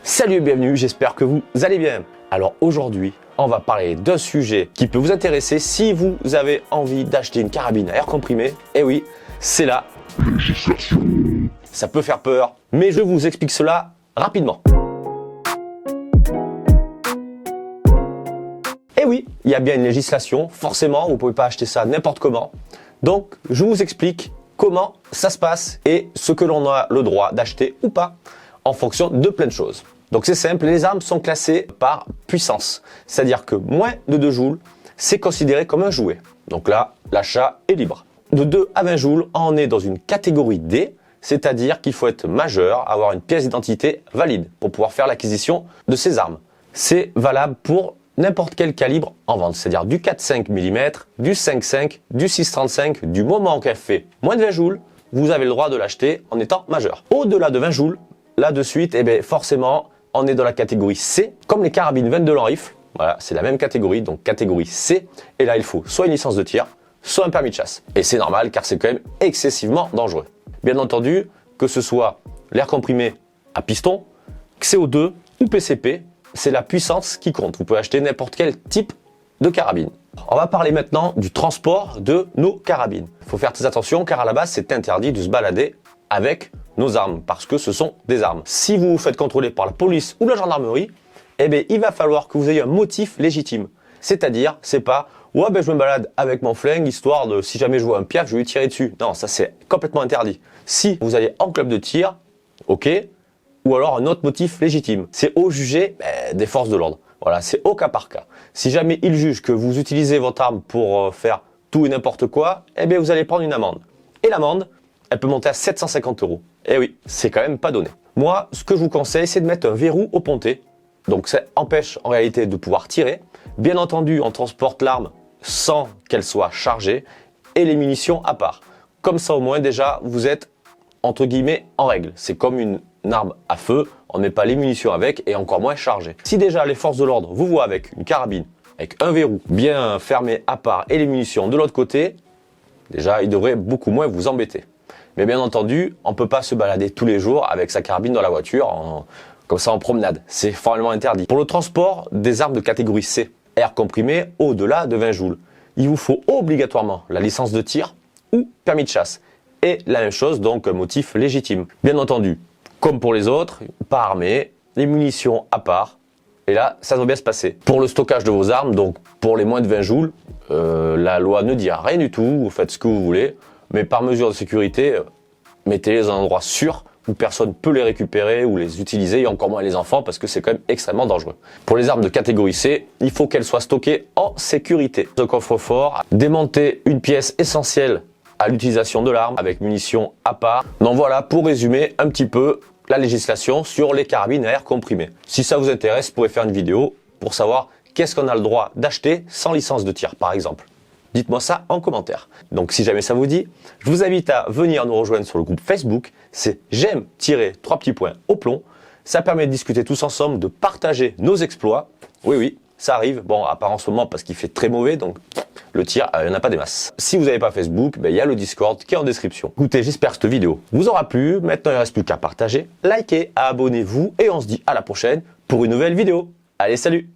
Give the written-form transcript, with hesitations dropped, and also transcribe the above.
Salut et bienvenue, j'espère que vous allez bien. Alors aujourd'hui, on va parler d'un sujet qui peut vous intéresser si vous avez envie d'acheter une carabine à air comprimé. Et oui, c'est la législation. Ça peut faire peur, mais je vous explique cela rapidement. Et oui, il y a bien une législation, forcément, vous ne pouvez pas acheter ça n'importe comment. Donc, je vous explique comment ça se passe et ce que l'on a le droit d'acheter ou pas en fonction de plein de choses. Donc c'est simple, les armes sont classées par puissance. C'est-à-dire que moins de 2 joules, c'est considéré comme un jouet. Donc là, l'achat est libre. De 2 à 20 joules, on est dans une catégorie D, c'est-à-dire qu'il faut être majeur, avoir une pièce d'identité valide pour pouvoir faire l'acquisition de ces armes. C'est valable pour n'importe quel calibre en vente, c'est-à-dire du 4,5 mm, du 5,5, du 6,35, du moment qu'elle fait moins de 20 joules, vous avez le droit de l'acheter en étant majeur. Au-delà de 20 joules, là de suite, forcément, on est dans la catégorie C, comme les carabines 22 en rifle. Voilà, c'est la même catégorie, donc catégorie C. Et là, il faut soit une licence de tir, soit un permis de chasse. Et c'est normal, car c'est quand même excessivement dangereux. Bien entendu, que ce soit l'air comprimé à piston, CO2 ou PCP, c'est la puissance qui compte. Vous pouvez acheter n'importe quel type de carabine. On va parler maintenant du transport de nos carabines. Il faut faire très attention, car à la base, c'est interdit de se balader avec nos armes, parce que ce sont des armes. Si vous vous faites contrôler par la police ou la gendarmerie, il va falloir que vous ayez un motif légitime. C'est-à-dire, c'est pas « ouais, je me balade avec mon flingue, histoire de, si jamais je vois un piaf, je vais lui tirer dessus ». Non, ça c'est complètement interdit. Si vous allez en club de tir, ok, ou alors un autre motif légitime. C'est au jugé des forces de l'ordre. Voilà, c'est au cas par cas. Si jamais ils jugent que vous utilisez votre arme pour faire tout et n'importe quoi, vous allez prendre une amende. Et l'amende, elle peut monter à 750 €. Eh oui, c'est quand même pas donné. Moi, ce que je vous conseille, c'est de mettre un verrou au pontet. Donc ça empêche en réalité de pouvoir tirer. Bien entendu, on transporte l'arme sans qu'elle soit chargée et les munitions à part. Comme ça au moins déjà, vous êtes entre guillemets en règle. C'est comme une arme à feu, on ne met pas les munitions avec et encore moins chargées. Si déjà les forces de l'ordre vous voient avec une carabine, avec un verrou bien fermé à part et les munitions de l'autre côté, déjà ils devraient beaucoup moins vous embêter. Mais bien entendu, on ne peut pas se balader tous les jours avec sa carabine dans la voiture, comme ça en promenade. C'est formellement interdit. Pour le transport des armes de catégorie C, air comprimé au-delà de 20 joules, il vous faut obligatoirement la licence de tir ou permis de chasse. Et la même chose, donc un motif légitime. Bien entendu, comme pour les autres, pas armé, les munitions à part. Et là, ça doit bien se passer. Pour le stockage de vos armes, donc pour les moins de 20 joules, la loi ne dit rien du tout, vous faites ce que vous voulez. Mais par mesure de sécurité, mettez-les dans un endroit sûr où personne ne peut les récupérer ou les utiliser, et encore moins les enfants, parce que c'est quand même extrêmement dangereux. Pour les armes de catégorie C, il faut qu'elles soient stockées en sécurité. Le coffre-fort, démonter une pièce essentielle à l'utilisation de l'arme avec munitions à part. Donc voilà, pour résumer un petit peu la législation sur les carabines à air comprimé. Si ça vous intéresse, vous pouvez faire une vidéo pour savoir qu'est-ce qu'on a le droit d'acheter sans licence de tir, par exemple. Dites-moi ça en commentaire. Donc si jamais ça vous dit, je vous invite à venir nous rejoindre sur le groupe Facebook. C'est j'aime-3 petits points au plomb. Ça permet de discuter tous ensemble, de partager nos exploits. Oui, ça arrive. Bon, à part en ce moment parce qu'il fait très mauvais, donc le tir, il n'y en a pas des masses. Si vous n'avez pas Facebook, il y a le Discord qui est en description. Écoutez, j'espère que cette vidéo vous aura plu. Maintenant, il ne reste plus qu'à partager, liker, abonnez-vous et on se dit à la prochaine pour une nouvelle vidéo. Allez, salut!